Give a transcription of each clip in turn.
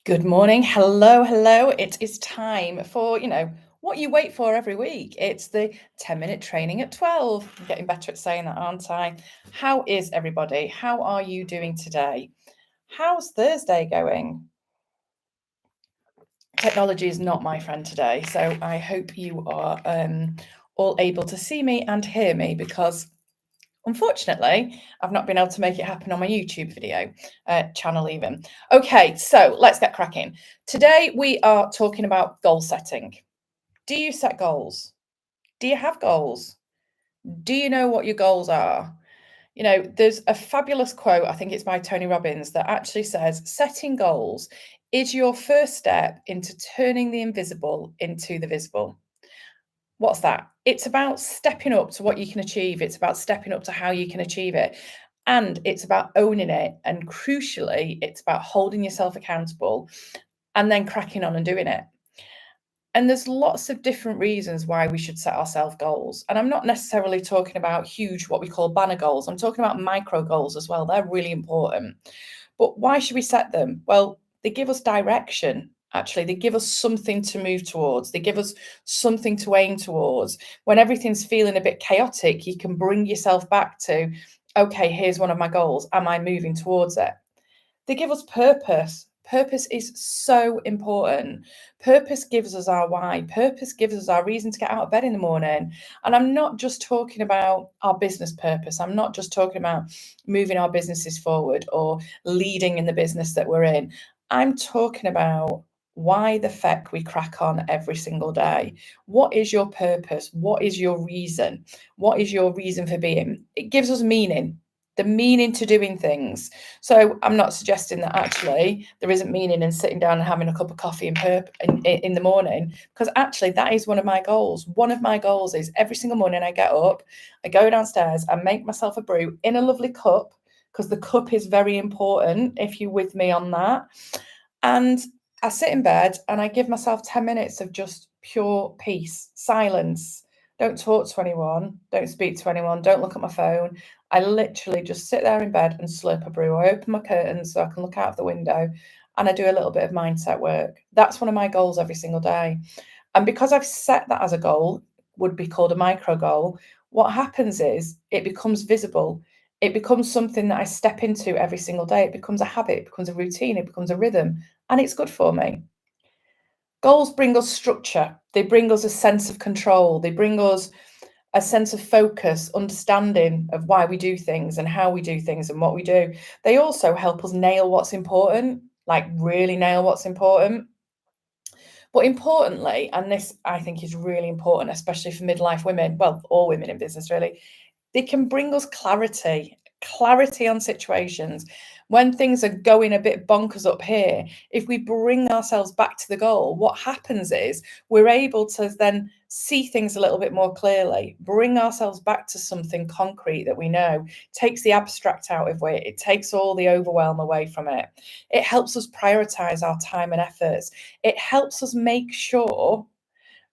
Good morning. Hello, hello. It is time for, what you wait for every week. It's the 10-minute training at 12. I'm getting better at saying that, aren't I? How is everybody? How are you doing today? How's Thursday going? Technology is not my friend today, so I hope you are all able to see me and hear me because unfortunately, I've not been able to make it happen on my YouTube video channel even. Okay, so let's get cracking. Today we are talking about goal setting. Do you set goals? Do you have goals? Do you know what your goals are? There's a fabulous quote, I think it's by Tony Robbins, that actually says setting goals is your first step into turning the invisible into the visible. What's that? It's about stepping up to what you can achieve. It's about stepping up to how you can achieve it. And it's about owning it. And crucially, it's about holding yourself accountable and then cracking on and doing it. And there's lots of different reasons why we should set ourselves goals. And I'm not necessarily talking about huge, what we call banner goals. I'm talking about micro goals as well. They're really important. But why should we set them? Well, they give us direction. Actually, they give us something to move towards. They give us something to aim towards. When everything's feeling a bit chaotic, you can bring yourself back to, okay, here's one of my goals. Am I moving towards it? They give us purpose. Purpose is so important. Purpose gives us our why. Purpose gives us our reason to get out of bed in the morning. And I'm not just talking about our business purpose. I'm not just talking about moving our businesses forward or leading in the business that we're in. I'm talking about why the feck we crack on every single day. What is your purpose? What is your reason? What is your reason for being? It gives us meaning, the meaning to doing things. So I'm not suggesting that actually there isn't meaning in sitting down and having a cup of coffee in the morning, because actually that is one of my goals. One of my goals is every single morning I get up, I go downstairs and make myself a brew in a lovely cup, because the cup is very important if you're with me on that. And I sit in bed and I give myself 10 minutes of just pure peace, silence. Don't talk to anyone, don't speak to anyone, don't look at my phone. I literally just sit there in bed and slurp a brew. I open my curtains so I can look out of the window and I do a little bit of mindset work. That's one of my goals every single day. And because I've set that as a goal, would be called a micro goal, what happens is it becomes visible. It becomes something that I step into every single day. It becomes a habit, it becomes a routine, it becomes a rhythm, and it's good for me. Goals bring us structure. They bring us a sense of control. They bring us a sense of focus, understanding of why we do things and how we do things and what we do. They also help us nail what's important, like really nail what's important. But importantly, and this I think is really important, especially for midlife women, well, all women in business really, they can bring us clarity on situations. When things are going a bit bonkers up here, if we bring ourselves back to the goal, what happens is we're able to then see things a little bit more clearly, bring ourselves back to something concrete that we know, takes the abstract out of it, it takes all the overwhelm away from it. It helps us prioritize our time and efforts. It helps us make sure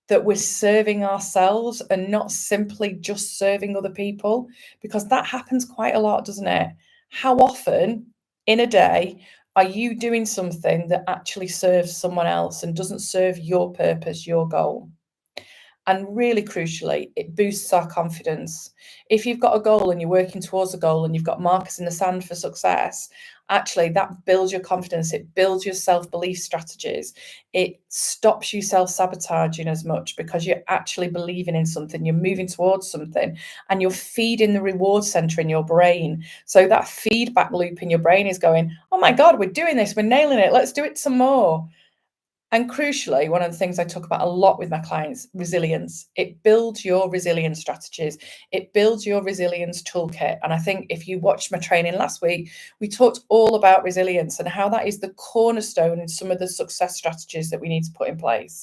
that we're serving ourselves and not simply just serving other people, because that happens quite a lot, doesn't it? How often in a day are you doing something that actually serves someone else and doesn't serve your purpose, your goal? And really crucially, it boosts our confidence. If you've got a goal and you're working towards a goal and you've got markers in the sand for success, actually that builds your confidence. It builds your self-belief strategies. It stops you self-sabotaging as much because you're actually believing in something, you're moving towards something, and you're feeding the reward center in your brain. So that feedback loop in your brain is going, oh my God, we're doing this, we're nailing it, let's do it some more. And crucially, one of the things I talk about a lot with my clients, resilience. It builds your resilience strategies. It builds your resilience toolkit. And I think if you watched my training last week, we talked all about resilience and how that is the cornerstone in some of the success strategies that we need to put in place.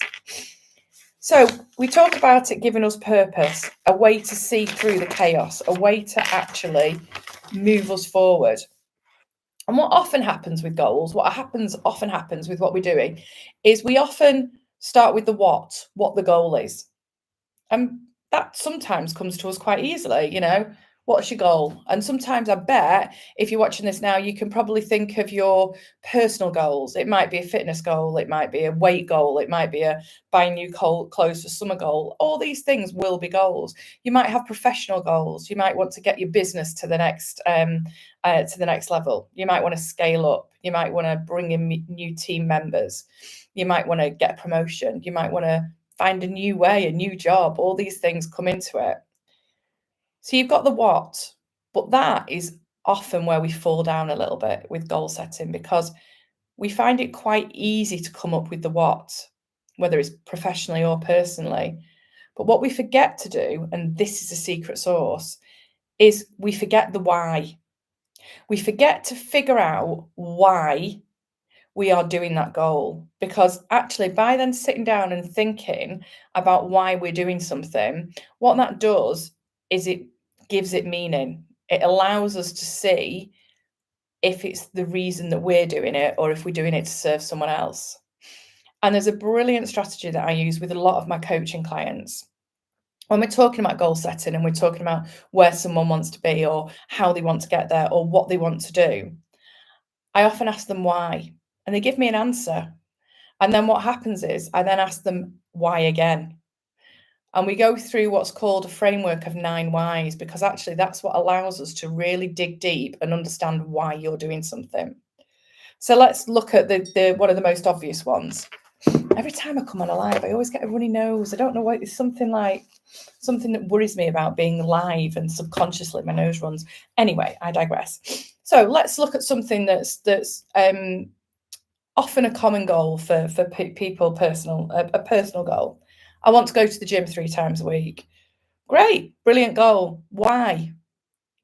So we talk about it giving us purpose, a way to see through the chaos, a way to actually move us forward. And what often happens with goals, often happens with what we're doing, is we often start with the what the goal is. And that sometimes comes to us quite easily, What's your goal? And sometimes I bet if you're watching this now, you can probably think of your personal goals. It might be a fitness goal, it might be a weight goal, it might be a buy new clothes for summer goal. All these things will be goals. You might have professional goals. You might want to get your business to the next level. You might want to scale up. You might want to bring in new team members. You might want to get a promotion. You might want to find a new way, a new job. All these things come into it. So you've got the what, but that is often where we fall down a little bit with goal setting, because we find it quite easy to come up with the what, whether it's professionally or personally. But what we forget to do, and this is a secret sauce, is we forget the why. We forget to figure out why we are doing that goal, because actually by then sitting down and thinking about why we're doing something, what that does is it gives it meaning. It allows us to see if it's the reason that we're doing it or if we're doing it to serve someone else. And there's a brilliant strategy that I use with a lot of my coaching clients. When we're talking about goal setting and we're talking about where someone wants to be or how they want to get there or what they want to do, I often ask them why, and they give me an answer. And then what happens is I then ask them why again. And we go through what's called a framework of 9 whys, because actually that's what allows us to really dig deep and understand why you're doing something. So let's look at the one of the most obvious ones. Every time I come on a live, I always get a runny nose. I don't know what, it's something that worries me about being live, and subconsciously my nose runs. Anyway, I digress. So let's look at something that's often a common goal for people, a personal goal. I want to go to the gym 3 times a week. Great, brilliant goal. Why?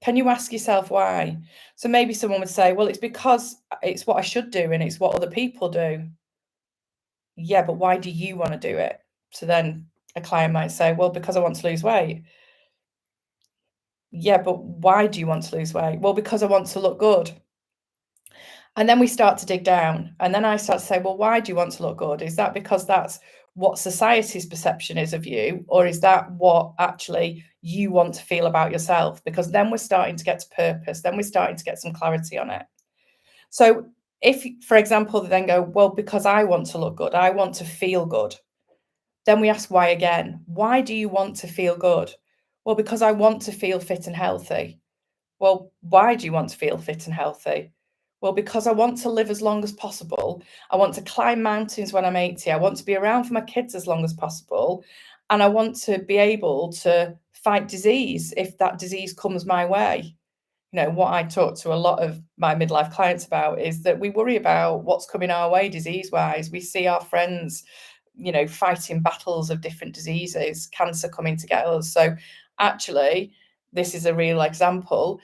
Can you ask yourself why? So maybe someone would say, well, it's because it's what I should do and it's what other people do. Yeah, but why do you want to do it? So then a client might say, well, because I want to lose weight. Yeah, but why do you want to lose weight? Well, because I want to look good. And then we start to dig down. And then I start to say, well, why do you want to look good? Is that because that's what society's perception is of you? Or is that what actually you want to feel about yourself? Because then we're starting to get to purpose. Then we're starting to get some clarity on it. So if, for example, they then go, well, because I want to look good, I want to feel good. Then we ask why again. Why do you want to feel good? Well, because I want to feel fit and healthy. Well, why do you want to feel fit and healthy? Well, because I want to live as long as possible. I want to climb mountains when I'm 80. I want to be around for my kids as long as possible. And I want to be able to fight disease if that disease comes my way. You know, what I talk to a lot of my midlife clients about is that we worry about what's coming our way disease-wise. We see our friends, you know, fighting battles of different diseases, cancer coming to get us. So actually, this is a real example.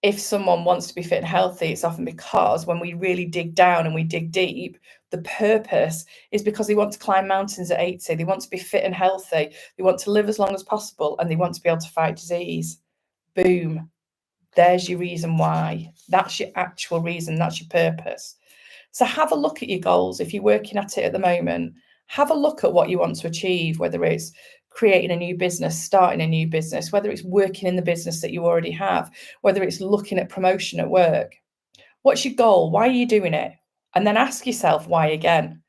If someone wants to be fit and healthy, it's often because when we really dig down and we dig deep, the purpose is because they want to climb mountains at 80. They want to be fit and healthy. They want to live as long as possible, and they want to be able to fight disease. Boom. There's your reason why. That's your actual reason. That's your purpose. So have a look at your goals. If you're working at it at the moment, have a look at what you want to achieve, whether it's creating a new business, starting a new business, whether it's working in the business that you already have, whether it's looking at promotion at work. What's your goal? Why are you doing it? And then ask yourself why again.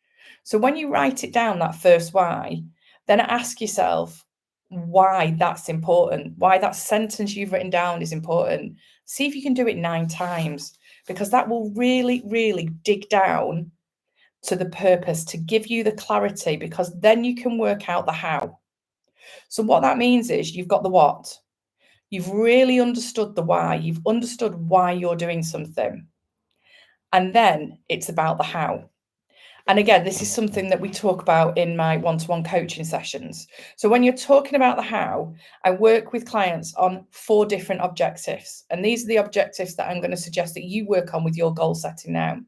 So when you write it down, that first why, then ask yourself why that's important, why that sentence you've written down is important. See if you can do it 9 times, because that will really, really dig down to the purpose, to give you the clarity, because then you can work out the how. So what that means is you've got the what, you've really understood the why, you've understood why you're doing something. And then it's about the how. And again, this is something that we talk about in my one-to-one coaching sessions. So when you're talking about the how, I work with clients on 4 different objectives. And these are the objectives that I'm going to suggest that you work on with your goal setting now.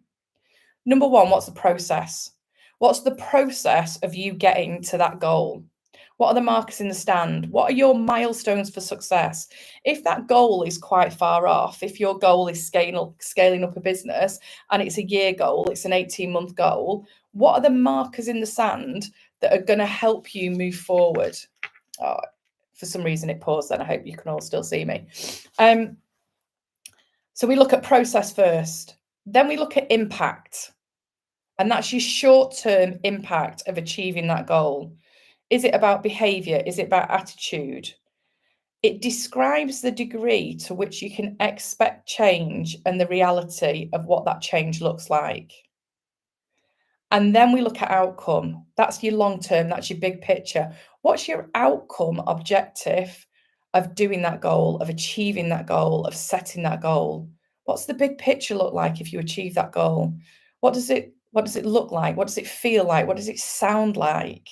Number 1, what's the process? What's the process of you getting to that goal? What are the markers in the stand? What are your milestones for success? If that goal is quite far off, if your goal is scaling up a business and it's a year goal, it's an 18-month goal, what are the markers in the sand that are going to help you move forward? Oh, for some reason it paused then. I hope you can all still see me. So we look at process first, then we look at impact. And that's your short-term impact of achieving that goal. Is it about behavior? Is it about attitude? It describes the degree to which you can expect change and the reality of what that change looks like. And then we look at outcome. That's your long term, that's your big picture. What's your outcome objective of doing that goal, of achieving that goal, of setting that goal? What's the big picture look like if you achieve that goal? What does it look like? What does it feel like? What does it sound like?